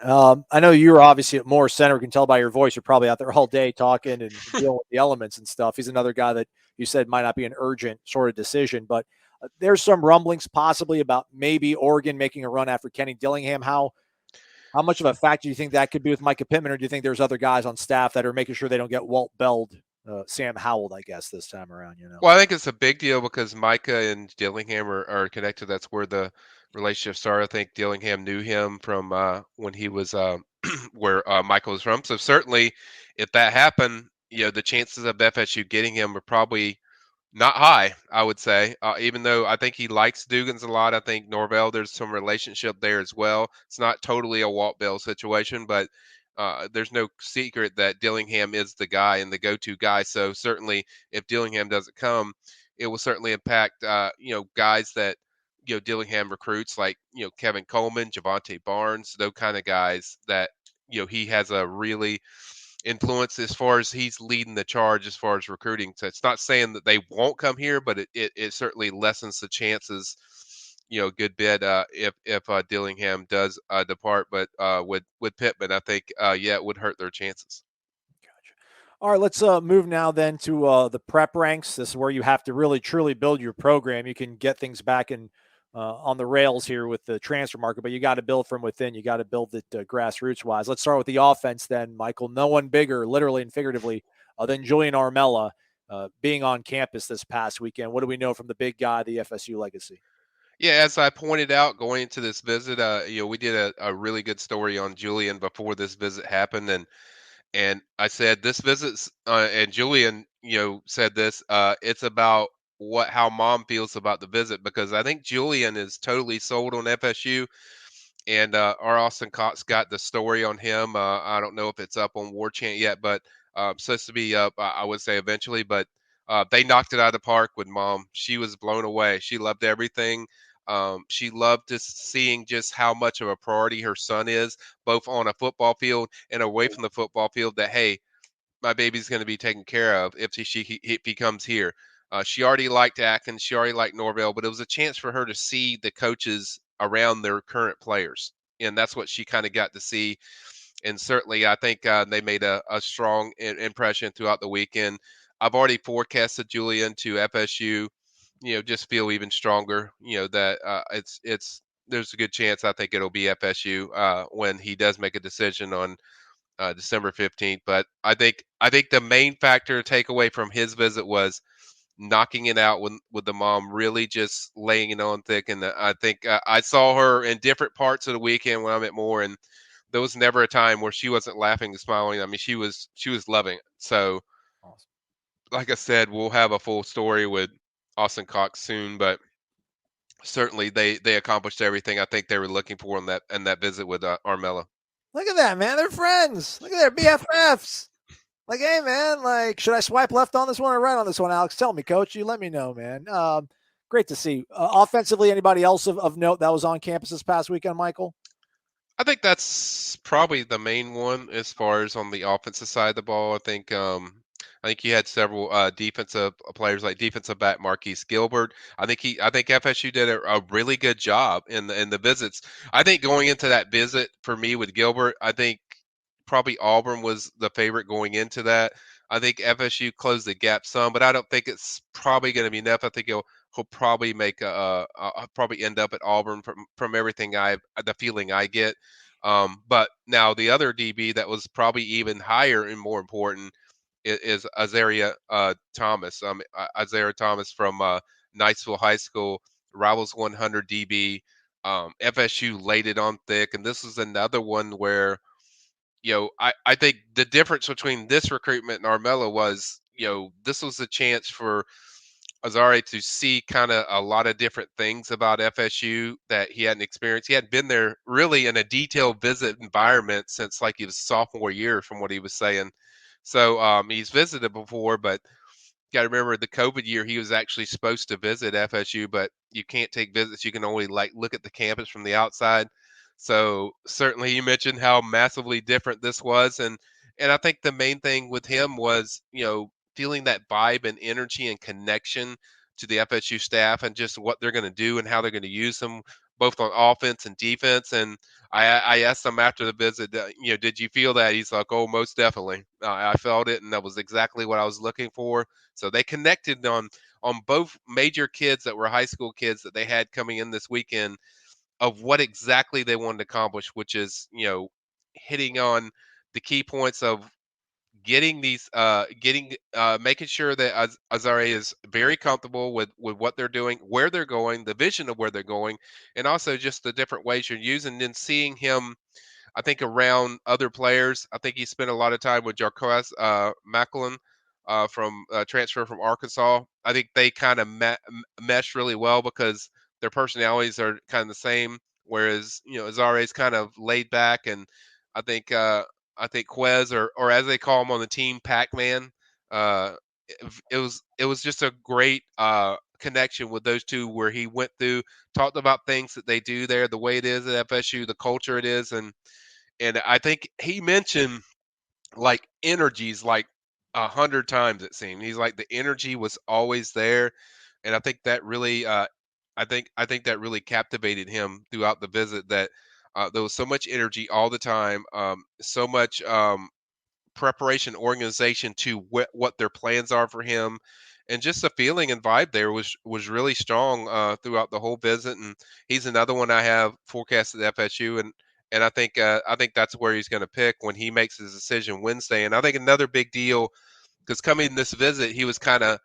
I know you're obviously at Moore Center. We can tell by your voice you're probably out there all day talking and dealing with the elements and stuff. He's another guy that you said might not be an urgent sort of decision, but there's some rumblings possibly about maybe Oregon making a run after Kenny Dillingham. How much of a factor do you think that could be with Micah Pittman, or do you think there's other guys on staff that are making sure they don't get Walt Belled Sam Howell, I guess, this time around. Well, I think it's a big deal because Micah and Dillingham are connected. That's where the relationship started. I think Dillingham knew him from when he was where Michael was from. So certainly, if that happened, the chances of FSU getting him are probably not high, I would say. Even though I think he likes Dugans a lot, I think Norvell, there's some relationship there as well. It's not totally a Walt Bell situation, but there's no secret that Dillingham is the guy and the go-to guy. So certainly, if Dillingham doesn't come, it will certainly impact guys that Dillingham recruits, like Kevin Coleman, Javante Barnes, those kind of guys that he has a really influence as far as he's leading the charge as far as recruiting. So it's not saying that they won't come here, but it certainly lessens the chances, a good bit if Dillingham does depart. But with Pittman, I think it would hurt their chances. All right, let's move now then to the prep ranks. This is where you have to really truly build your program. You can get things back in on the rails here with the transfer market, but you got to build from within. You got to build it grassroots wise. Let's start with the offense then, Michael. No one bigger, literally and figuratively, than Julian Armella being on campus this past weekend. What do we know from the big guy, the FSU legacy? Yeah, as I pointed out going into this visit, we did a really good story on Julian before this visit happened, and I said this visit's and Julian, said this. It's about how mom feels about the visit, because I think Julian is totally sold on FSU, and our Austin Cox got the story on him. I don't know if it's up on Warchant yet, but supposed to be up. I would say eventually, but they knocked it out of the park with mom. She was blown away. She loved everything. She loved just seeing just how much of a priority her son is, both on a football field and away from the football field. That, hey, my baby's going to be taken care of if he comes here. She already liked Atkins. She already liked Norvell, but it was a chance for her to see the coaches around their current players, and that's what she kind of got to see. And certainly, I think they made a strong impression throughout the weekend. I've already forecasted Julian to FSU. Just feel even stronger. That there's a good chance I think it'll be FSU when he does make a decision on December 15th. But I think the main factor to take away from his visit was knocking it out with the mom, really just laying it on thick. And I think I saw her in different parts of the weekend when I'm at Moore, and there was never a time where she wasn't laughing and smiling. I mean, she was loving it. So, awesome. Like I said, we'll have a full story with Austin Cox soon, but certainly they accomplished everything I think they were looking for in that visit with Armella. Look at that, man. They're friends. Look at their BFFs. Like, hey, man, like, should I swipe left on this one or right on this one, Alex? Tell me, coach. You let me know, man. Great to see. Offensively, anybody else of note that was on campus this past weekend, Michael? I think that's probably the main one as far as on the offensive side of the ball. I think you had several defensive players, like defensive back Marquise Gilbert. I think FSU did a really good job in the visits. I think going into that visit for me with Gilbert, I think probably Auburn was the favorite going into that. I think FSU closed the gap some, but I don't think it's probably going to be enough. I think he'll probably make probably end up at Auburn from everything the feeling I get. But now the other DB that was probably even higher and more important is Isaiah Thomas. Isaiah Thomas from Niceville High School, Rivals 100 DB. FSU laid it on thick, and this is another one where I think the difference between this recruitment and Armella was, this was a chance for Azari to see kind of a lot of different things about FSU that he hadn't experienced. He hadn't been there really in a detailed visit environment since like his sophomore year, from what he was saying. So he's visited before, but got to remember the COVID year, he was actually supposed to visit FSU, but you can't take visits. You can only look at the campus from the outside. So certainly you mentioned how massively different this was. And I think the main thing with him was, feeling that vibe and energy and connection to the FSU staff and just what they're going to do and how they're going to use them both on offense and defense. And I asked him after the visit, did you feel that? He's like, oh, most definitely. I felt it, and that was exactly what I was looking for. So they connected on both major kids that were high school kids that they had coming in this weekend of what exactly they wanted to accomplish, which is, hitting on the key points of getting making sure that Azare is very comfortable with what they're doing, where they're going, the vision of where they're going, and also just the different ways you're using. And then seeing him, I think, around other players. I think he spent a lot of time with Jarquez Macklin from transfer from Arkansas. I think they kind of mesh really well because their personalities are kind of the same. Whereas Azare's kind of laid back, and I think Quez, or as they call him on the team, Pac-Man. Uh, it was just a great connection with those two, where he went through, talked about things that they do there, the way it is at FSU, the culture it is, and I think he mentioned like energies like 100 times, it seemed. He's like, the energy was always there, and I think that really I think that really captivated him throughout the visit, that there was so much energy all the time, so much preparation, organization to what their plans are for him, and just the feeling and vibe there was really strong throughout the whole visit. And he's another one I have forecasted at FSU, and I think that's where he's going to pick when he makes his decision Wednesday. And I think another big deal, because coming this visit, he was kind of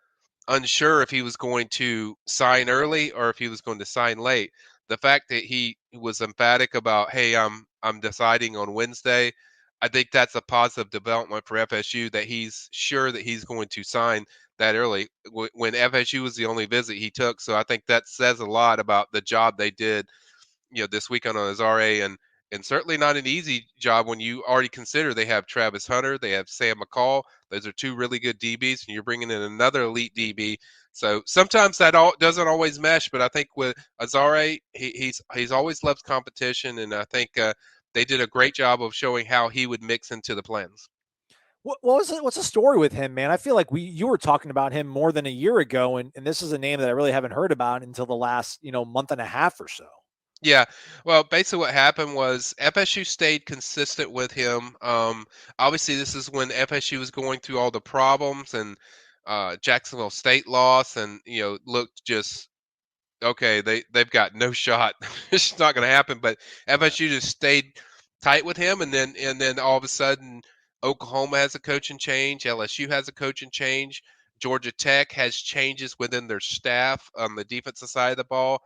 unsure if he was going to sign early or if he was going to sign late. The fact that he was emphatic about, hey, I'm deciding on Wednesday, I think that's a positive development for FSU, that he's sure that he's going to sign that early when FSU was the only visit he took. So I think that says a lot about the job they did, this weekend on Azare, and certainly not an easy job when you already consider they have Travis Hunter, they have Sam McCall. Those are two really good DBs, and you're bringing in another elite DB. So sometimes that doesn't always mesh, but I think with Azare, he's always loved competition, and I think they did a great job of showing how he would mix into the plans. What's the story with him, man? I feel like you were talking about him more than a year ago, and this is a name that I really haven't heard about until the last month and a half or so. Yeah, well, basically what happened was FSU stayed consistent with him. Obviously, this is when FSU was going through all the problems, and Jacksonville State lost, and looked just okay. They've got no shot. It's not going to happen. But FSU just stayed tight with him, and then all of a sudden, Oklahoma has a coaching change, LSU has a coaching change, Georgia Tech has changes within their staff on the defensive side of the ball.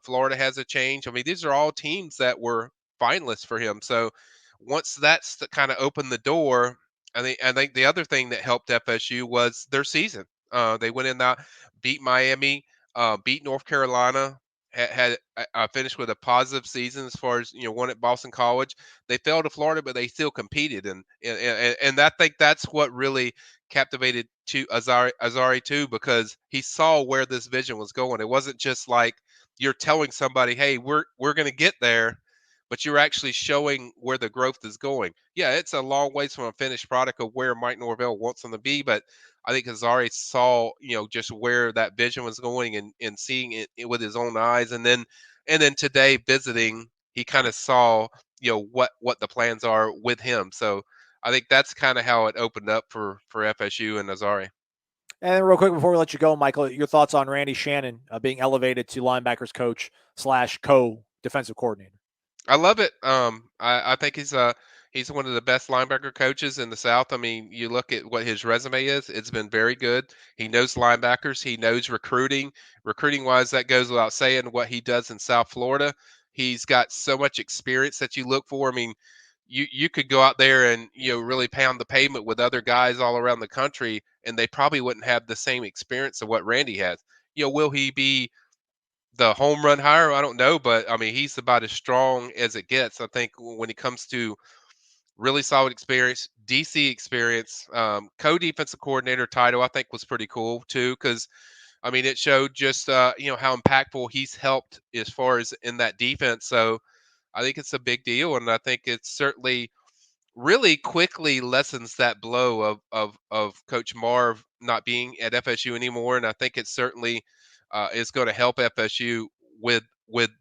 Florida has a change. I mean, these are all teams that were finalists for him. So once that's kind of opened the door, I think the other thing that helped FSU was their season. They went in that, beat Miami, beat North Carolina, had finished with a positive season as far as won at Boston College. They fell to Florida, but they still competed, and I think that's what really captivated to Azare too, because he saw where this vision was going. It wasn't just like you're telling somebody, hey, we're going to get there, but you're actually showing where the growth is going. Yeah, it's a long ways from a finished product of where Mike Norvell wants them to be, but I think Azare saw, just where that vision was going, and seeing it with his own eyes. And then today visiting, he kind of saw, what the plans are with him. So I think that's kind of how it opened up for FSU and Azare. And then real quick before we let you go, Michael, your thoughts on Randy Shannon being elevated to linebackers coach / co-defensive coordinator. I love it. I think he's one of the best linebacker coaches in the South. I mean, you look at what his resume is; it's been very good. He knows linebackers. He knows recruiting. Recruiting wise, that goes without saying. What he does in South Florida, he's got so much experience that you look for. I mean, you could go out there and really pound the pavement with other guys all around the country, and they probably wouldn't have the same experience of what Randy has. Will he be the home run hire? I don't know, but I mean, he's about as strong as it gets. I think when it comes to really solid experience, DC experience, co-defensive coordinator title, I think was pretty cool too, because I mean, it showed just how impactful he's helped as far as in that defense. So I think it's a big deal, and I think it's certainly really quickly lessens that blow of Coach Marv not being at FSU anymore, and I think it certainly is going to help FSU with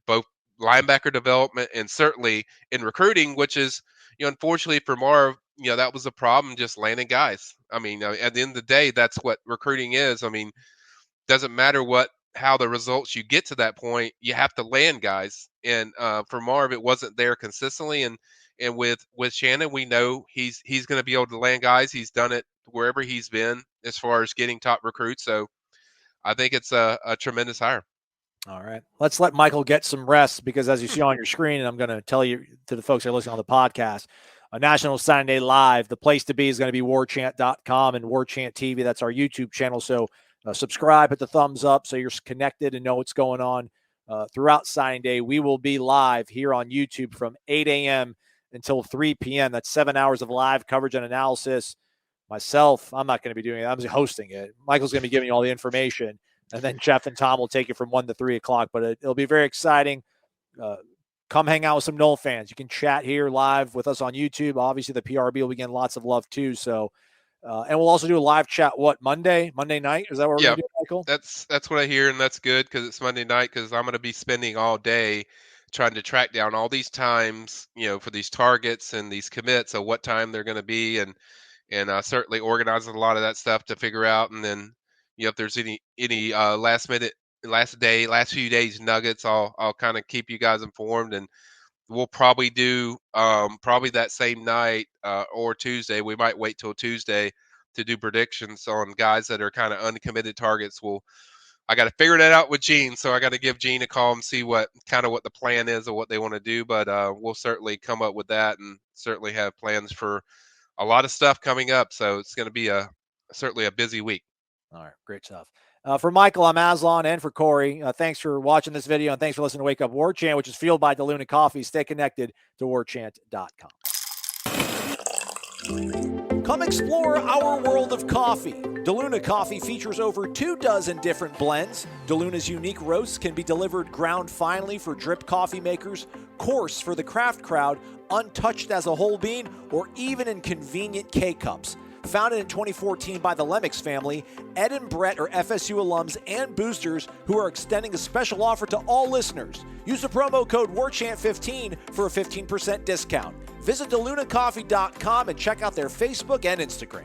both linebacker development and certainly in recruiting, which is unfortunately for Marv, that was a problem, just landing guys. I mean, at the end of the day, that's what recruiting is. I mean, doesn't matter how the results you get to that point, you have to land guys. And for Marv, it wasn't there consistently, and And with Shannon, we know he's going to be able to land guys. He's done it wherever he's been as far as getting top recruits. So I think it's a tremendous hire. All right. Let's let Michael get some rest because as you see on your screen, and I'm going to tell you to the folks that are listening on the podcast, a National Signing Day Live, the place to be is going to be warchant.com and Warchant TV. That's our YouTube channel. So subscribe, hit the thumbs up so you're connected and know what's going on throughout signing day. We will be live here on YouTube from 8 a.m. until 3 p.m. That's 7 hours of live coverage and analysis. Myself, I'm not going to be doing it. I'm hosting it. Michael's going to be giving you all the information. And then Jeff and Tom will take it from 1 to 3 o'clock. But it'll be very exciting. Come hang out with some Nole fans. You can chat here live with us on YouTube. Obviously, the PRB will be getting lots of love too. So, and we'll also do a live chat. Monday night? Is that what we're going to do, Michael? That's what I hear, and that's good because it's Monday night. Because I'm going to be spending all day trying to track down all these times, for these targets and these commits of what time they're going to be, and certainly organizing a lot of that stuff to figure out. And then, if there's any last few days nuggets, I'll kind of keep you guys informed, and we'll probably do probably that same night or Tuesday. We might wait till Tuesday to do predictions on guys that are kind of uncommitted targets. I got to figure that out with Gene, so I got to give Gene a call and see what the plan is or what they want to do. But we'll certainly come up with that, and certainly have plans for a lot of stuff coming up. So it's going to be certainly a busy week. All right, great stuff. For Michael, I'm Aslan, and for Corey, thanks for watching this video, and thanks for listening to Wake Up Warchant, which is fueled by DeLuna Coffee. Stay connected to warchant.com. Come explore our world of coffee. DeLuna Coffee features over 24 different blends. DeLuna's unique roasts can be delivered ground finely for drip coffee makers, coarse for the craft crowd, untouched as a whole bean, or even in convenient K-cups. Founded in 2014 by the Lemmix family, Ed and Brett are FSU alums and boosters who are extending a special offer to all listeners. Use the promo code WARCHANT15 for a 15% discount. Visit DeLunaCoffee.com and check out their Facebook and Instagram.